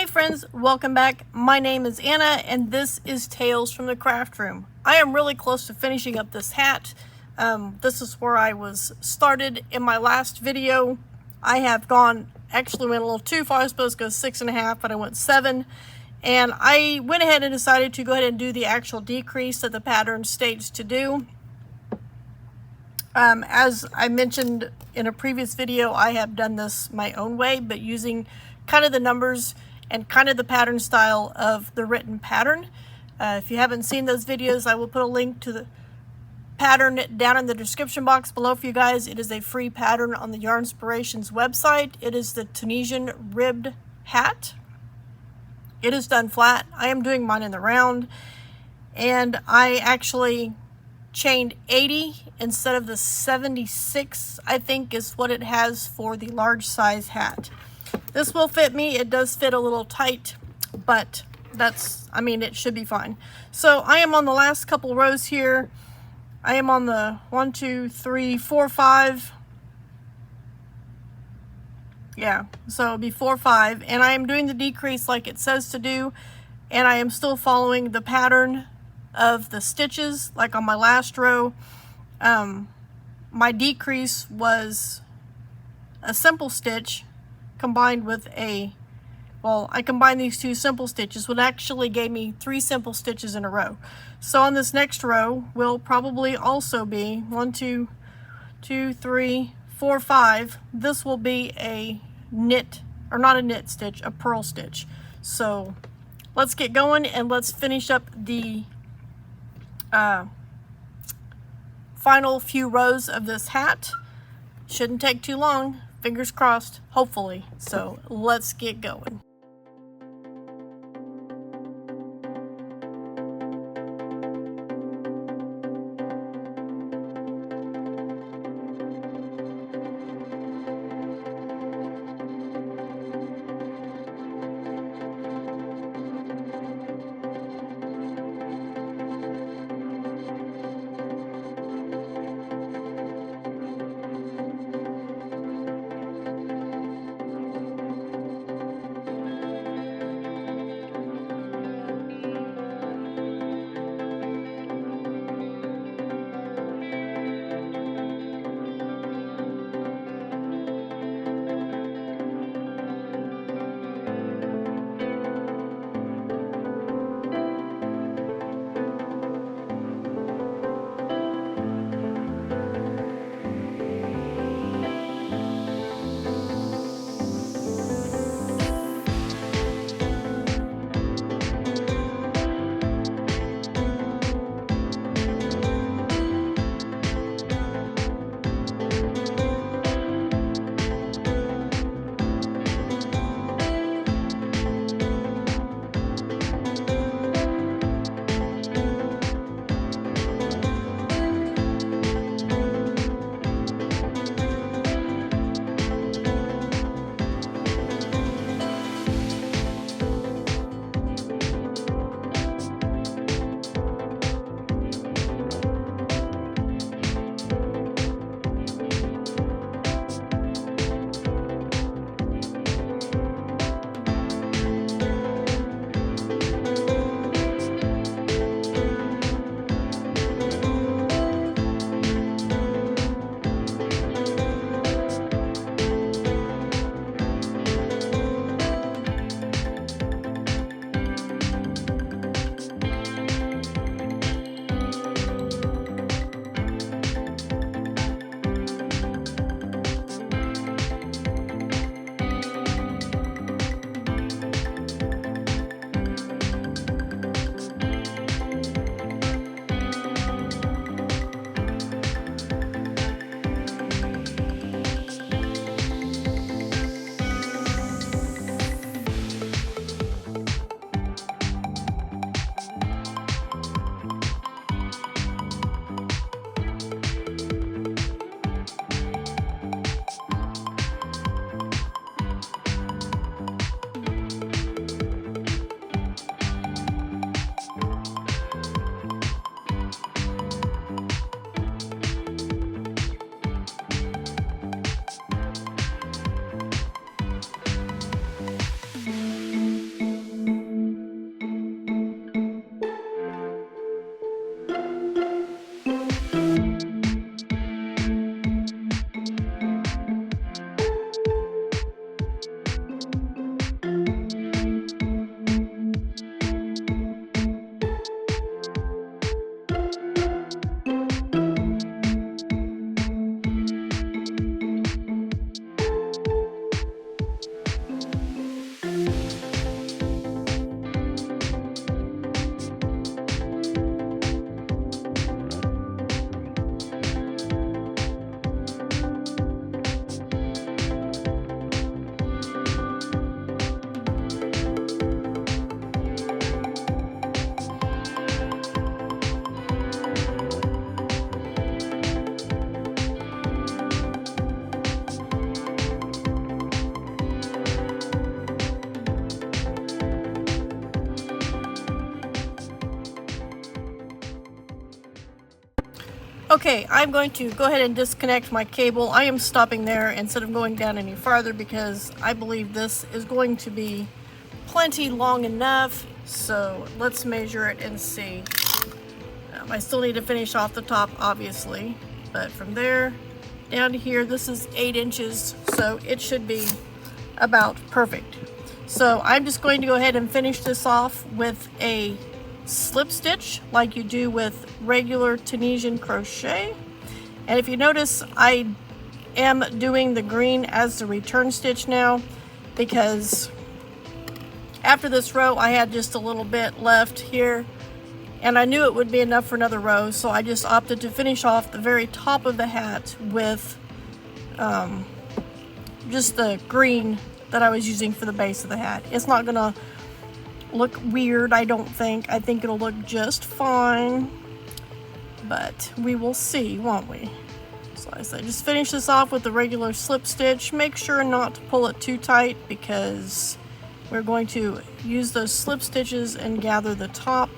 Hey friends, welcome back. My name is Anna and this is Tales from the Craft Room. I am really close to finishing up this hat. This is where I was started in my last video. I have actually went a little too far. I was supposed to go 6.5, but I went 7. And I went ahead and decided to go ahead and do the actual decrease that the pattern states to do. As I mentioned in a previous video, I have done this my own way, but using kind of the numbers and kind of the pattern style of the written pattern. If you haven't seen those videos, I will put a link to the pattern down in the description box below for you guys. It is a free pattern on the Yarnspirations website. It is the Tunisian ribbed hat. It is done flat. I am doing mine in the round, and I actually chained 80 instead of the 76, I think is what it has for the large size hat. This will fit me. It does fit a little tight, but it should be fine. So I am on the last couple rows here. I am on the 1, 2, 3, 4, 5. Yeah, so it'll be 4, 5, and I am doing the decrease like it says to do, and I am still following the pattern of the stitches like on my last row. My decrease was a simple stitch combined with I combined these two simple stitches, which actually gave me 3 simple stitches in a row. So on this next row will probably also be 1, 2, 2, 3, 4, 5. This will be a knit, or not a knit stitch, a purl stitch. So let's get going and let's finish up the final few rows of this hat. Shouldn't take too long, fingers crossed, hopefully. So let's get going. Okay, I'm going to go ahead and disconnect my cable. I am stopping there instead of going down any farther because I believe this is going to be plenty long enough. So let's measure it and see. I still need to finish off the top, obviously, but from there down to here, this is 8 inches, so it should be about perfect. So I'm just going to go ahead and finish this off with a slip stitch like you do with regular Tunisian crochet. And if you notice, I am doing the green as the return stitch now because after this row I had just a little bit left here and I knew it would be enough for another row, so I just opted to finish off the very top of the hat with just the green that I was using for the base of the hat. It's not gonna look weird, I don't think. I think it'll look just fine, but we will see, won't we? So I said, just finish this off with the regular slip stitch. Make sure not to pull it too tight because we're going to use those slip stitches and gather the top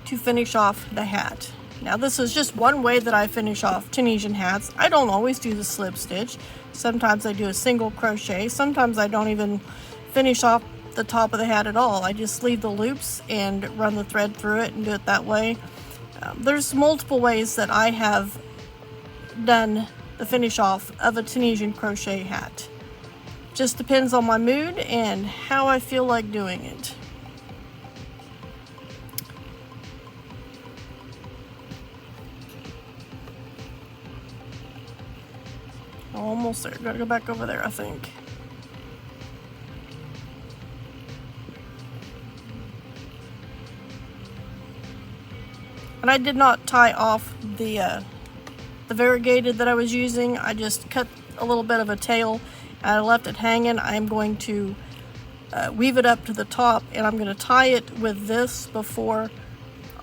to finish off the hat. Now this is just one way that I finish off Tunisian hats. I don't always do the slip stitch. Sometimes I do a single crochet. Sometimes I don't even finish off the top of the hat at all. I just leave the loops and run the thread through it and do it that way. There's multiple ways that I have done the finish off of a Tunisian crochet hat. Just depends on my mood and how I feel like doing it. Almost there. Gotta go back over there, I think. And I did not tie off the variegated that I was using. I just cut a little bit of a tail and I left it hanging. I'm going to weave it up to the top and I'm going to tie it with this before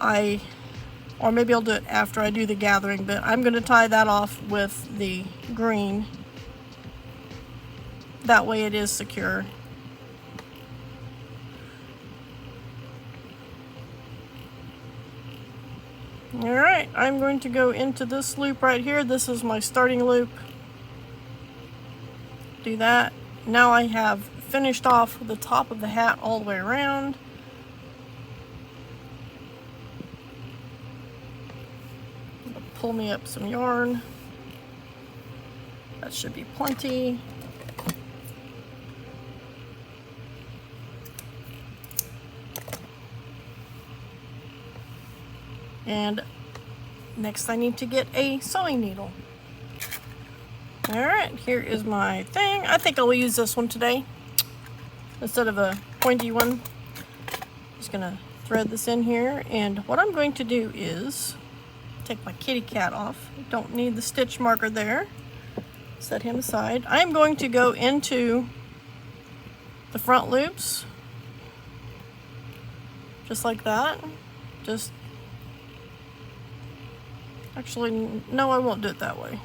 or maybe I'll do it after I do the gathering, but I'm going to tie that off with the green. That way it is secure. Alright, I'm going to go into this loop right here. This is my starting loop. Do that. Now I have finished off the top of the hat all the way around. Pull me up some yarn. That should be plenty. And next I need to get a sewing needle. Alright, here is my thing. I think I will use this one today instead of a pointy one. Just gonna thread this in here, and what I'm going to do is take my kitty cat off. Don't need the stitch marker there. Set him aside. I'm going to go into the front loops just like that. Just actually, no, I won't do it that way.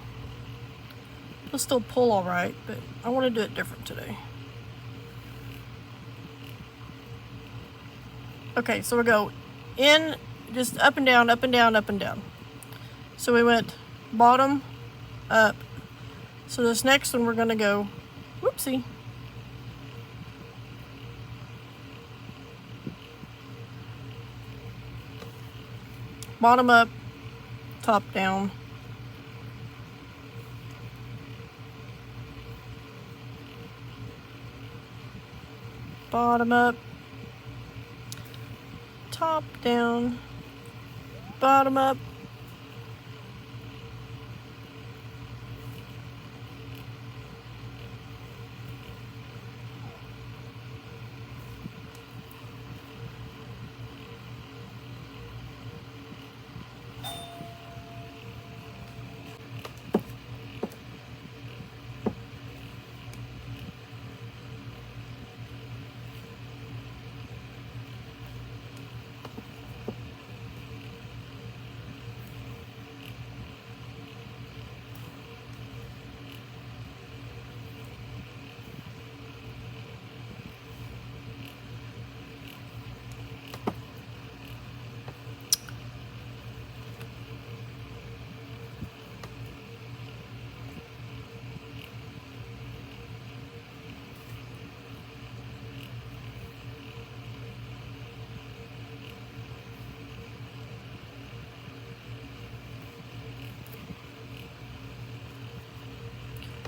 It'll still pull all right, but I want to do it different today. Okay, so we go in, just up and down, up and down, up and down. So we went bottom, up. So this next one we're going to go, whoopsie. Bottom up, top down. Bottom up, top down, bottom up.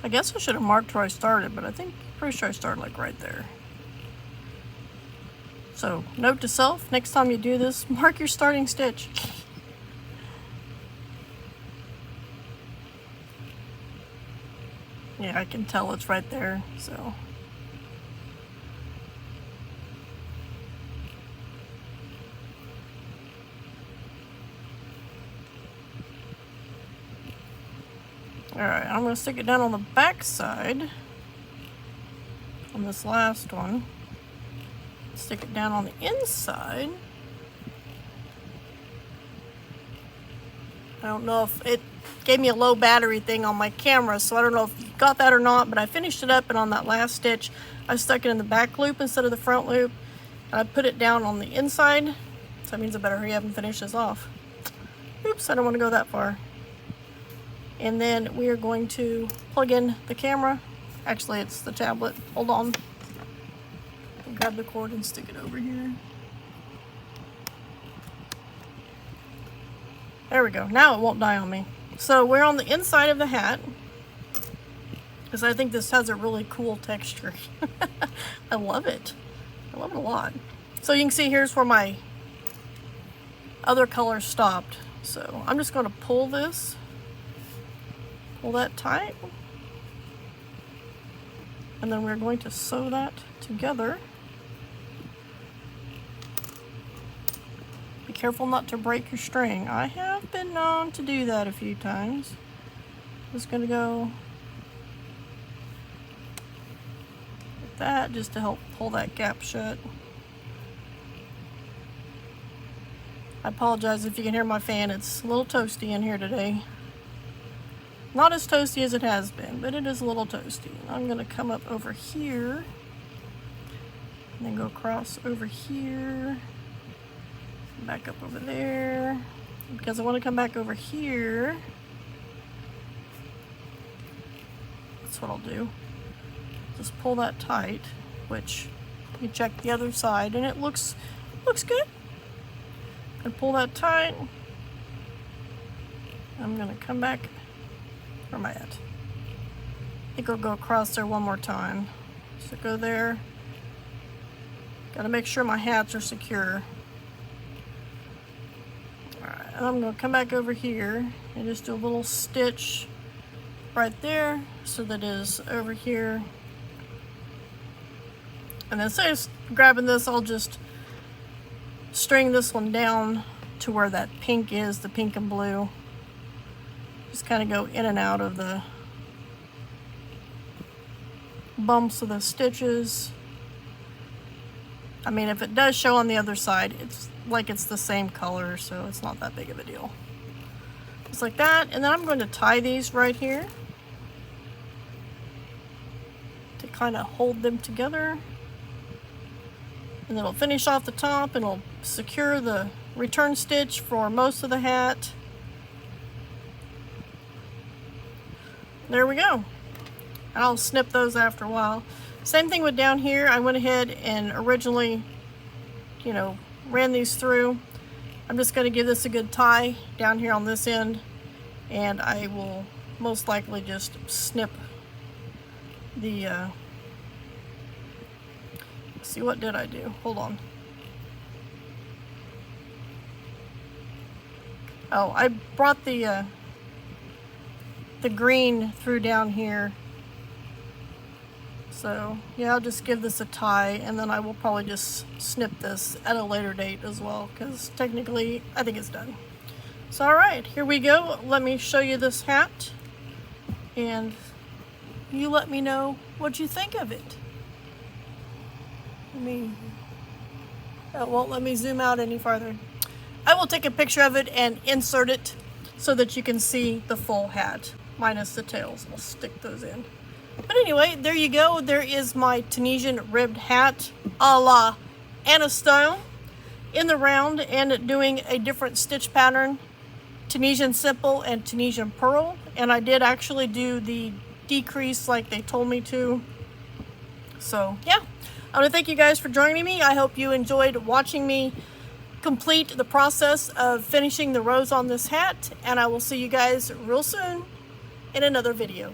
I guess I should have marked where I started, but I think, pretty sure I started like right there. So, note to self, next time you do this, mark your starting stitch. Yeah, I can tell it's right there, so. Alright, I'm going to stick it down on the back side on this last one. Stick it down on the inside. I don't know if it gave me a low battery thing on my camera, so I don't know if you got that or not, but I finished it up, and on that last stitch, I stuck it in the back loop instead of the front loop. And I put it down on the inside, so that means I better hurry up and finish this off. Oops, I don't want to go that far. And then we are going to plug in the camera. Actually, it's the tablet. Hold on. I'll grab the cord and stick it over here. There we go. Now it won't die on me. So we're on the inside of the hat, because I think this has a really cool texture. I love it. I love it a lot. So you can see here's where my other color stopped. So I'm just going to pull this. Pull that tight, and then we're going to sew that together. Be careful not to break your string. I have been known to do that a few times. Just going to go like that just to help pull that gap shut. I apologize if you can hear my fan. It's a little toasty in here today. Not as toasty as it has been, but it is a little toasty. I'm going to come up over here, and then go across over here, back up over there, because I want to come back over here. That's what I'll do. Just pull that tight, which you check the other side, and it looks good. And pull that tight. I'm going to come back. Where am I at? I think I'll go across there one more time. So go there. Gotta make sure my hats are secure. Alright, and I'm gonna come back over here and just do a little stitch right there so that it is over here. And then instead of grabbing this, I'll just string this one down to where that pink is, the pink and blue. Just kind of go in and out of the bumps of the stitches. I mean, if it does show on the other side, it's like it's the same color, so it's not that big of a deal. Just like that, and then I'm going to tie these right here to kind of hold them together. And then it'll finish off the top, and it'll secure the return stitch for most of the hat. There we go. And I'll snip those after a while. Same thing with down here. I went ahead and originally, ran these through. I'm just going to give this a good tie down here on this end, and I will most likely just snip the, see, what did I do? Hold on. Oh, I brought the green through down here. So yeah, I'll just give this a tie, and then I will probably just snip this at a later date as well, because technically I think it's done. So alright, here we go. Let me show you this hat, and you let me know what you think of it. It won't let me zoom out any farther. I will take a picture of it and insert it so that you can see the full hat, minus the tails. I'll stick those in. But anyway, there you go. There is my Tunisian ribbed hat a la Anna style in the round, and doing a different stitch pattern, Tunisian simple and Tunisian purl. And I did actually do the decrease like they told me to. So yeah, I want to thank you guys for joining me. I hope you enjoyed watching me complete the process of finishing the rows on this hat, and I will see you guys real soon in another video.